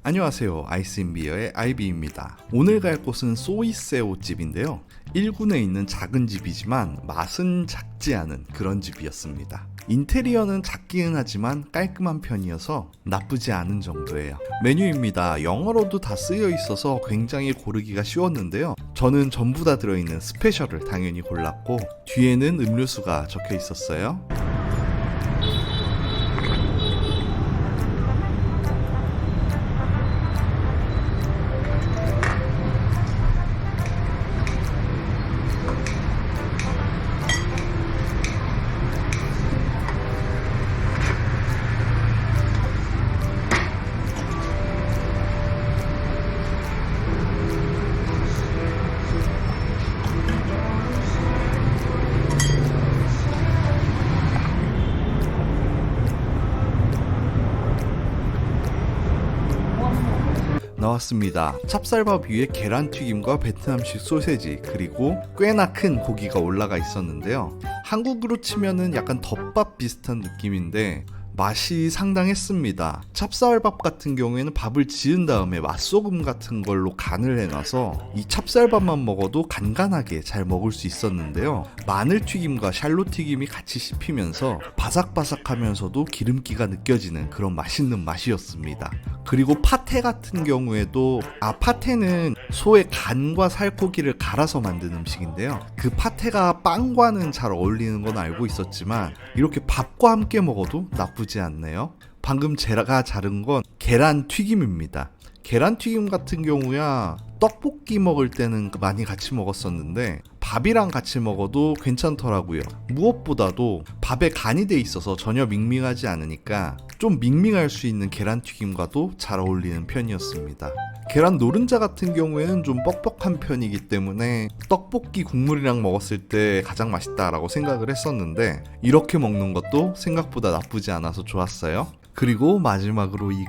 안녕하세요. 아이스인비어의 아이비입니다. 오늘 갈 곳은 소이새우 집인데요. 1군에 있는 작은 집이지만 맛은 작지 않은 그런 집이었습니다. 인테리어는 작기는 하지만 깔끔한 편이어서 나쁘지 않은 정도예요. 메뉴입니다. 영어로도 다 쓰여 있어서 굉장히 고르기가 쉬웠는데요. 저는 전부 다 들어있는 스페셜을 당연히 골랐고 뒤에는 음료수가 적혀 있었어요. 나왔습니다. 찹쌀밥 위에 계란튀김과 베트남식 소세지 그리고 꽤나 큰 고기가 올라가 있었는데요. 한국으로 치면은 약간 덮밥 비슷한 느낌인데 맛이 상당했습니다. 찹쌀밥 같은 경우에는 밥을 지은 다음에 맛소금 같은 걸로 간을 해놔서 이 찹쌀밥만 먹어도 간간하게 잘 먹을 수 있었는데요. 마늘튀김과 샬롯튀김이 같이 씹히면서 바삭바삭하면서도 기름기가 느껴지는 그런 맛있는 맛이었습니다. 그리고 파테 같은 경우에도 파테는 소의 간과 살코기를 갈아서 만든 음식인데요. 그 파테가 빵과는 잘 어울리는 건 알고 있었지만 이렇게 밥과 함께 먹어도 나쁘지 않네요. 방금 제가 자른 건 계란 튀김입니다. 계란 튀김 같은 경우야 떡볶이 먹을 때는 많이 같이 먹었었는데 밥이랑 같이 먹어도 괜찮더라고요. 무엇보다도 밥에 간이 돼 있어서 전혀 밍밍하지 않으니까 좀 밍밍할 수 있는 계란 튀김과도 잘 어울리는 편이었습니다. 계란 노른자 같은 경우에는 좀 뻑뻑한 편이기 때문에 떡볶이 국물이랑 먹었을 때 가장 맛있다라고 생각을 했었는데 이렇게 먹는 것도 생각보다 나쁘지 않아서 좋았어요. 그리고 마지막으로 이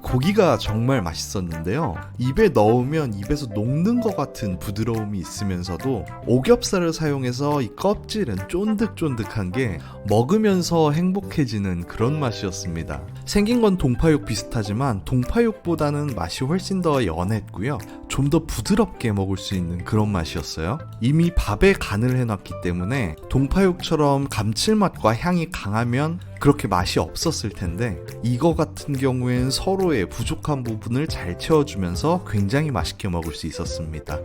고기가 정말 맛있었는데요. 입에 넣으면 입에서 녹는 것 같은 부드러움이 있으면서도 오겹살을 사용해서 이 껍질은 쫀득쫀득한 게 먹으면서 행복해지는 그런 맛이었습니다. 생긴 건 동파육 비슷하지만 동파육보다는 맛이 훨씬 더 연했고요. 좀 더 부드럽게 먹을 수 있는 그런 맛이었어요. 이미 밥에 간을 해놨기 때문에 동파육처럼 감칠맛과 향이 강하면 그렇게 맛이 없었을 텐데 이거 같은 경우엔 서로의 부족한 부분을 잘 채워주면서 굉장히 맛있게 먹을 수 있었습니다.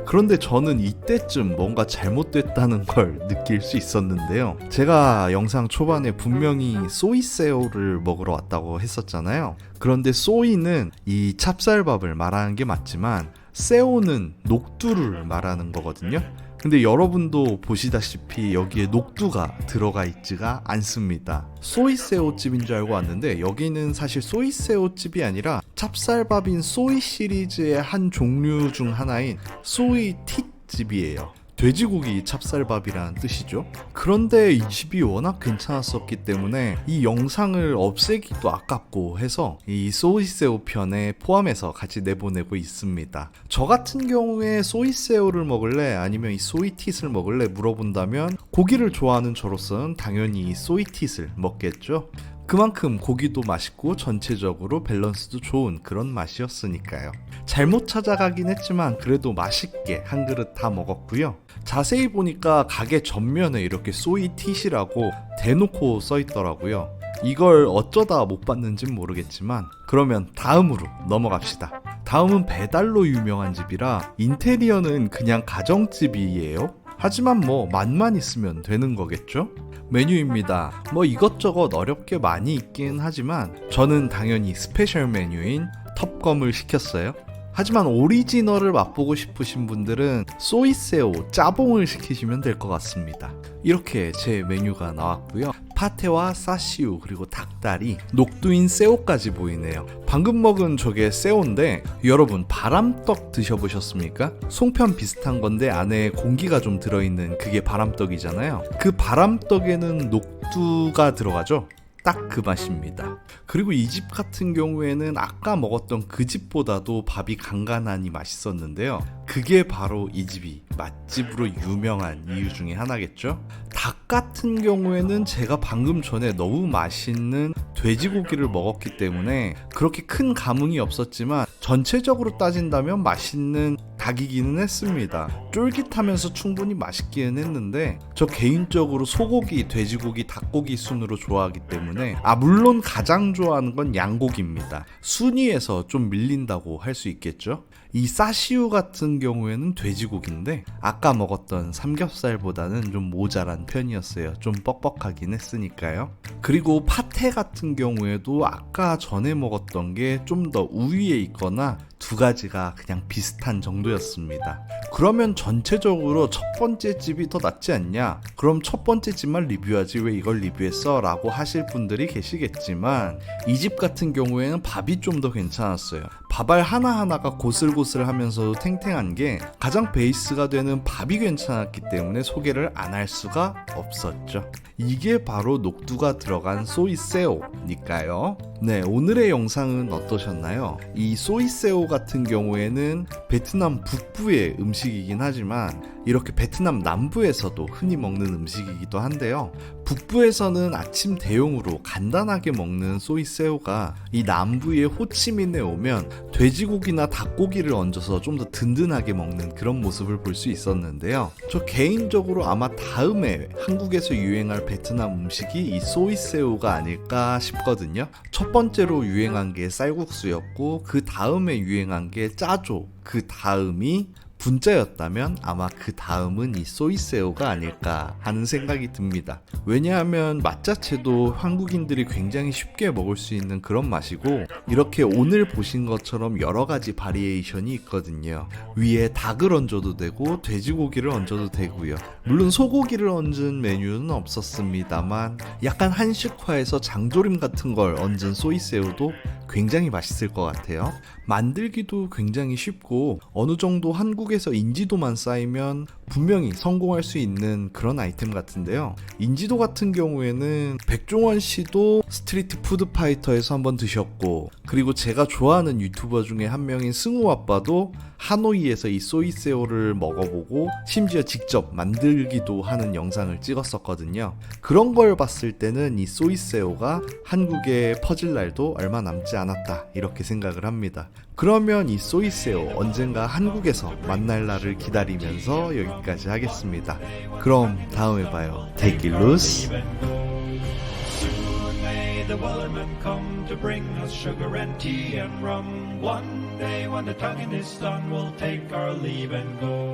그런데 저는 이때쯤 뭔가 잘못됐다는 걸 느낄 수 있었는데요. 제가 영상 초반에 분명히 소이새우를 먹으러 왔다고 했었잖아요. 그런데 소이는 이 찹쌀밥을 말하는 게 맞지만 새우는 녹두를 말하는 거거든요. 근데 여러분도 보시다시피 여기에 녹두가 들어가 있지가 않습니다. 소이새우집인 줄 알고 왔는데 여기는 사실 소이새우집이 아니라 찹쌀밥인 소이 시리즈의 한 종류 중 하나인 소이티집이에요. 돼지고기 찹쌀밥이라는 뜻이죠. 그런데 이 집이 워낙 괜찮았었기 때문에 이 영상을 없애기도 아깝고 해서 이 소이새우 편에 포함해서 같이 내보내고 있습니다. 저 같은 경우에 소이새우를 먹을래 아니면 이 소이텟을 먹을래 물어본다면 고기를 좋아하는 저로서는 당연히 이 소이텟을 먹겠죠. 그만큼 고기도 맛있고 전체적으로 밸런스도 좋은 그런 맛이었으니까요. 잘못 찾아가긴 했지만 그래도 맛있게 한 그릇 다 먹었고요. 자세히 보니까 가게 전면에 이렇게 소이텟이라고 대놓고 써있더라고요. 이걸 어쩌다 못 봤는진 모르겠지만 그러면 다음으로 넘어갑시다. 다음은 배달로 유명한 집이라 인테리어는 그냥 가정집이에요. 하지만 맛만 있으면 되는 거겠죠? 메뉴입니다. 이것저것 어렵게 많이 있긴 하지만 저는 당연히 스페셜 메뉴인 텁검을 시켰어요. 하지만 오리지널을 맛보고 싶으신 분들은 소이새우 짜봉을 시키시면 될 것 같습니다. 이렇게 제 메뉴가 나왔고요. 파테와 사시우 그리고 닭다리, 녹두인 새우까지 보이네요. 방금 먹은 저게 새우인데 여러분 바람떡 드셔보셨습니까? 송편 비슷한 건데 안에 공기가 좀 들어있는 그게 바람떡이잖아요. 그 바람떡에는 녹두가 들어가죠. 딱 그 맛입니다. 그리고 이 집 같은 경우에는 아까 먹었던 그 집보다도 밥이 간간하니 맛있었는데요. 그게 바로 이 집이 맛집으로 유명한 이유 중에 하나겠죠. 닭 같은 경우에는 제가 방금 전에 너무 맛있는 돼지고기를 먹었기 때문에 그렇게 큰 감흥이 없었지만 전체적으로 따진다면 맛있는 닭이기는 했습니다. 쫄깃하면서 충분히 맛있기는 했는데 저 개인적으로 소고기, 돼지고기, 닭고기 순으로 좋아하기 때문에 물론 가장 좋아하는 건 양고기입니다. 순위에서 좀 밀린다고 할 수 있겠죠. 이 사시우 같은 경우에는 돼지고기인데 아까 먹었던 삼겹살보다는 좀 모자란 편이었어요. 좀 뻑뻑하긴 했으니까요. 그리고 파테 같은 경우에도 아까 전에 먹었던 게 좀 더 우위에 있거나 두 가지가 그냥 비슷한 정도였습니다. 그러면 전체적으로 첫 번째 집이 더 낫지 않냐? 그럼 첫 번째 집만 리뷰하지 왜 이걸 리뷰했어? 라고 하실 분들이 계시겠지만 이 집 같은 경우에는 밥이 좀 더 괜찮았어요. 밥알 하나하나가 고슬고슬하면서도 탱탱한 게 가장 베이스가 되는 밥이 괜찮았기 때문에 소개를 안 할 수가 없었죠. 이게 바로 녹두가 들어간 소이새우니까요. 네, 오늘의 영상은 어떠셨나요? 이 소이새우 같은 경우에는 베트남 북부의 음식이긴 하지만 이렇게 베트남 남부에서도 흔히 먹는 음식이기도 한데요. 북부에서는 아침 대용으로 간단하게 먹는 소이새우가 이 남부의 호치민에 오면 돼지고기나 닭고기를 얹어서 좀 더 든든하게 먹는 그런 모습을 볼 수 있었는데요. 저 개인적으로 아마 다음에 한국에서 유행할 베트남 음식이 이 소이새우가 아닐까 싶거든요. 첫 번째로 유행한 게 쌀국수였고 그 다음에 유행한 게 짜조, 그 다음이 분짜였다면 아마 그 다음은 이 소이새우가 아닐까 하는 생각이 듭니다. 왜냐하면 맛 자체도 한국인들이 굉장히 쉽게 먹을 수 있는 그런 맛이고 이렇게 오늘 보신 것처럼 여러 가지 바리에이션이 있거든요. 위에 닭을 얹어도 되고 돼지고기를 얹어도 되고요. 물론 소고기를 얹은 메뉴는 없었습니다만 약간 한식화해서 장조림 같은 걸 얹은 소이새우도 굉장히 맛있을 것 같아요. 만들기도 굉장히 쉽고 어느 정도 한국에서 인지도만 쌓이면 분명히 성공할 수 있는 그런 아이템 같은데요. 인지도 같은 경우에는 백종원 씨도 스트리트 푸드 파이터에서 한번 드셨고 그리고 제가 좋아하는 유튜버 중에 한 명인 승우 아빠도 하노이에서 이 소이새우를 먹어보고 심지어 직접 만들기도 하는 영상을 찍었었거든요. 그런 걸 봤을 때는 이 소이새우가 한국에 퍼질 날도 얼마 남지 않았다 이렇게 생각을 합니다. 그러면 이 소이새우 언젠가 한국에서 만날 날을 기다리면서 여기까지 하겠습니다. 그럼 다음에 봐요. Take it loose. The Wellerman come to bring us sugar and tea and rum. One day when the tonguing is done, we'll take our leave and go.